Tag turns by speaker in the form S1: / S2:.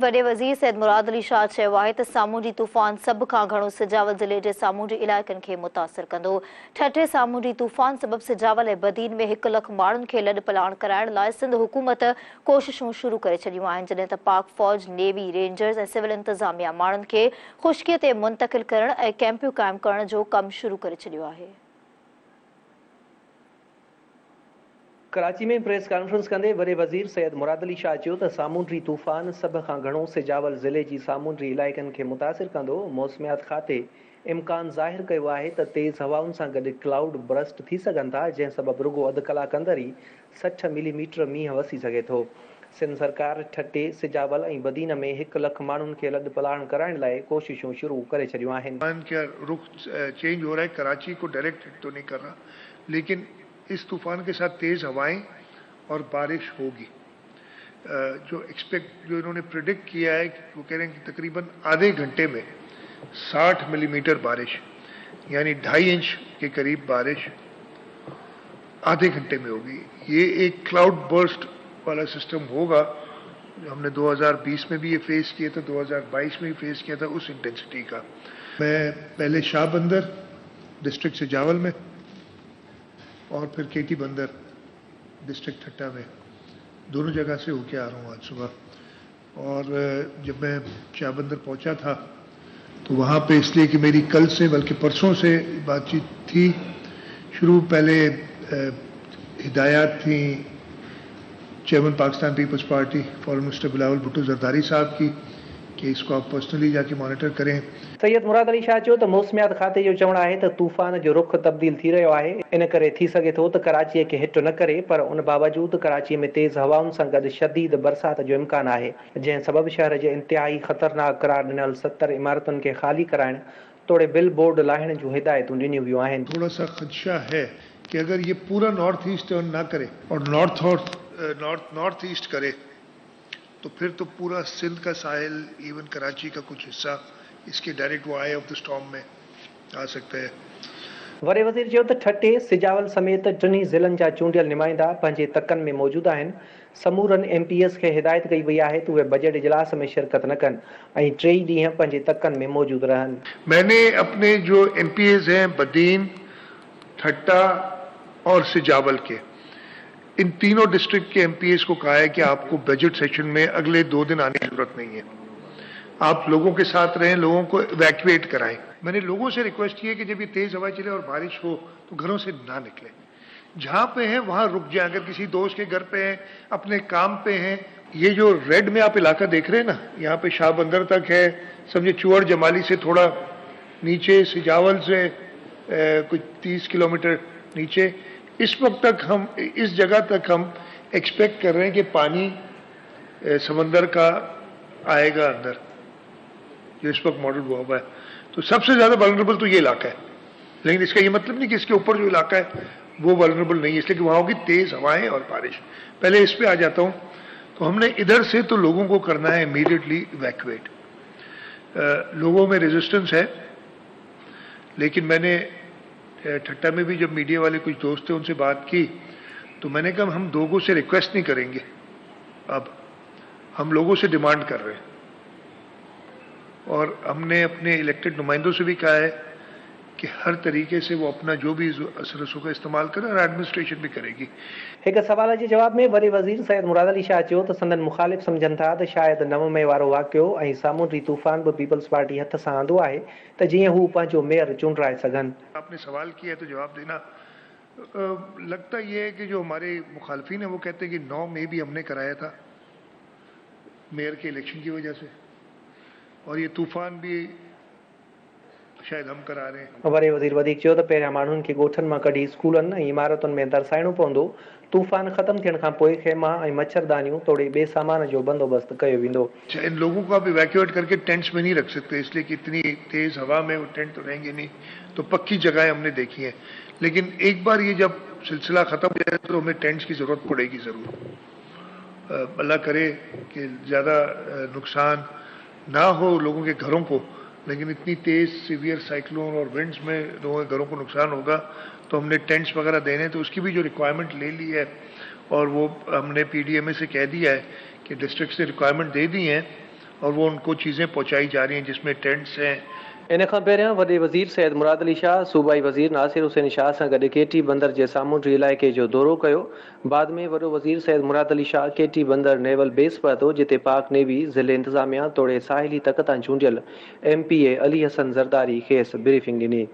S1: वॾे वज़ीर सैद मुराद अली शाह चयो आहे त सामूंडी तूफ़ान सभ खां घणो सिजावल ज़िले जे सामूंडी इलाइक़नि खे मुतासिर कंदो। ठठे सामूंडी तूफ़ान सबबि सिजावल ऐं बदीन में 1 लख माण्हुनि खे लॾ पलाण कराइण लाइ सिंध हुकूमत कोशिशूं शुरू करे छॾियूं आहिनि, जॾहिं त पाक फ़ौज, नेवी, रेंजर्स ऐं सिविल इंतज़ामिया माण्हुनि खे ख़ुश्कीअ ते मुंतक़िल करण ऐं कैंपियूं क़ाइमु करण जो कमु शुरू करे छॾियो आहे।
S2: कराची में प्रेस कॉन्फ्रेंस कंदे वॾे वज़ीर सैद मुराद अली शाह चयो त सामूंडी तूफ़ान सभ खां घणो सिजावल ज़िले जी सामूंडी इलाइक़नि खे मुतासिर कंदो। मौसमियात खाते इम्कान ज़ाहिर कयो आहे त तेज़ हवाउनि सां गॾु क्लाउड बरस्ट थी सघनि था, जंहिं सबबि रुगो अधु कलाक अंदर ई 60 मिलीमीटर मींहुं वसी सघे थो। सिंध सरकार ठटे, सिजावल ऐं बदीन में 1 लख माण्हुनि खे लॾ पलाण कराइण लाइ कोशिशूं शुरू करे छॾियूं आहिनि।
S3: का रुख चेंज हो रहा है, कराची को डायरेक्ट हिट तो नहीं कर रहा, लेकिन इस तूफान के साथ तेज़ हवाएं और बारिश होगी। जो इन्होंने प्रिडिक्ट किया है, वो कह रहे हैं कि तकरीबन आधे घंटे में 60 मिलीमीटर बारिश, यानी 2.5 इंच के करीब बारिश आधे घंटे में होगी। ये एक क्लाउड बर्स्ट वाला सिस्टम होगा, जो हमने 2020 में भी ये फेस किया था, 2022 में भी फेस किया था, उस इंटेंसिटी का। मैं पहले शाह बंदर डिस्ट्रिक्ट सिजावल में और फिर केटी बंदर डिस्ट्रिक्ट ठट्टा में, दोनों जगह से होके आ रहा हूँ आज सुबह। और जब मैं शाह बंदर पहुँचा था तो वहाँ पे, इसलिए कि मेरी कल से बल्कि परसों से बातचीत थी, शुरू पहले हिदायत थी chairman Pakistan Peoples Party foreign minister Bilawal Bhutto Zardari साहब की कि इसको आप पर्सनली जाके मॉनिटर करें।
S2: सैयद मुराद अली शाह चयो त मौसमियात खाते जो चवणु आहे त तूफ़ान जो रुख तब्दील थी रहियो आहे। इन करे थी सघे थो त कराचीअ खे हिट न करे, पर उन बावजूदि कराचीअ में तेज़ हवाउनि सां गॾु शदीद बरसात जो इम्कान आहे, जंहिं सबबि शहर जे इंतिहाई ख़तरनाक करार ॾिनल 70 इमारतुनि खे ख़ाली कराइण तोड़े बिल बोर्ड लाहिण जूं हिदायतूं ॾिनियूं वियूं आहिनि।
S3: थोड़ा सा खदशा है कि अगर ये पूरा नॉर्थ ईस्ट टर्न ना करे और नॉर्थ ईस्ट करे तो फिर तो पूरा सिंध का साहिल, इवन कराची का कुछ हिस्सा इसके डायरेक्ट वो आई ऑफ द स्टॉर्म में आ सकता है।
S2: वॾे वज़ीर चयो त ठटे, सिजावल समेत टिनी ज़िलनि जा चूंडियल नुमाइंदा पंहिंजे तकनि में मौजूद आहिनि। समूरनि MPs खे हिदायत कई वई आहे त उहे बजट इजलास में शिरकत न कनि ऐं 3 ॾींहं पंहिंजे तकनि में मौजूद रहनि।
S3: मैंने अपने जो MPs हैं बदीन, ठट्टा और सिजावल के, इन तीनों डिस्ट्रिक्ट के MPs को कहा है कि आपको बजट सेशन में अगले 2 दिन आने की जरूरत नहीं है, आप लोगों के साथ रहें, लोगों को इवैक्यूएट कराएं। मैंने लोगों से रिक्वेस्ट की है कि जब ये तेज हवा चले और बारिश हो तो घरों से ना निकलें, जहां पे हैं वहां रुक जाएं। अगर किसी दोस्त के घर पे हैं, अपने काम पे हैं, ये जो रेड में आप इलाका देख रहे हैं ना, यहाँ पे शाह बंदर तक है, समझे चुअर जमाली से थोड़ा नीचे, सिजावल से कुछ 30 किलोमीटर नीचे, इस वक्त तक हम, इस जगह तक हम एक्सपेक्ट कर रहे हैं कि पानी समंदर का आएगा अंदर, जो इस वक्त मॉडल हुआ हुआ है। तो सबसे ज्यादा वल्नरेबल तो ये इलाका है, लेकिन इसका ये मतलब नहीं कि इसके ऊपर जो इलाका है वो वल्नरेबल नहीं है, इसलिए कि वहां होगी तेज हवाएं और बारिश। पहले इस पे आ जाता हूं। तो हमने इधर से तो लोगों को करना है इमीडिएटली इवैक्यूएट। लोगों में रेजिस्टेंस है, लेकिन मैंने ठट्टा में भी जब मीडिया वाले कुछ दोस्त थे उनसे बात की तो मैंने कहा हम लोगों से रिक्वेस्ट नहीं करेंगे, अब हम लोगों से डिमांड कर रहे हैं। और हमने अपने इलेक्टेड नुमाइंदों से भी कहा है कि हर तरीके से वो अपना जो भी असर का इस्तेमाल करे, और एडमिनिस्ट्रेशन भी करेगी।
S2: एक सवाल जे जवाब में वॾे वज़ीर सैयद मुराद अली शाह चयो त संदन मुखालिफ़ सम्झनि था त शायदि 9 मई वारो वाक़ियो ऐं सामूंडी तूफ़ान बि पीपल्स पार्टी हथ सां आंदो आहे त जीअं हू पंहिंजो मेयर चूंडाए सघनि।
S3: आपने सवाल किया है तो जवाब देना। लगता ये है कि जो हमारे मुखालफिन है वो कहते हैं कि 9 मई भी हमने कराया था मेयर के इलेक्शन की वजह से, और ये तूफान भी शायद हम करा रहे हैं।
S2: वॾे वज़ीर वधीक चयो त पहिरियां माण्हुनि खे ॻोठनि मां कढी स्कूलनि ऐं इमारतुनि में दर्शाइणो पवंदो। तूफ़ान ख़त्म थियण खां पोइ खेमा ऐं मच्छरदानियूं तोड़े ॿिए सामान जो बंदोबस्त कयो वेंदो।
S3: इन लोगों को आप इवैक्यूएट करके टेंट्स में नहीं रख सकते, इसलिए कि इतनी तेज हवा में वो टेंट तो रहेंगे नहीं, तो पक्की जगहें हमने देखी हैं। लेकिन एक बार ये जब सिलसिला खत्म हो जाए तो हमें टेंट्स की जरूरत पड़ेगी जरूर। अल्लाह करे कि ज्यादा नुकसान ना हो लोगों के घरों को, लेकिन इतनी तेज सीवियर साइक्लोन और विंड्स में लोगों के घरों को नुकसान होगा तो हमने टेंट्स वगैरह देने, तो उसकी भी जो रिक्वायरमेंट ले ली है और वो हमने PDMA से कह दिया है कि डिस्ट्रिक्ट से रिक्वायरमेंट दे दी है और वो उनको चीज़ें पहुंचाई जा रही हैं जिसमें टेंट्स हैं।
S2: इन खां पहिरियां वॾे वज़ीर सैयद मुराद अली शाह सूबाई वज़ीर नासिर हुसैन शाह सां गॾु केटी बंदर जे सामूंडी इलाइक़े जो दौरो कयो। बाद में वॾो वज़ीर सैयद मुराद अली शाह केटी बंदर नेवल बेस पहुतो, जिते पाक नेवी ज़िले इंतज़ामिया तोड़े साहिली तक तां चूंडियल MPA अली हसन ज़रदारी खेसि ब्रीफिंग ॾिनी।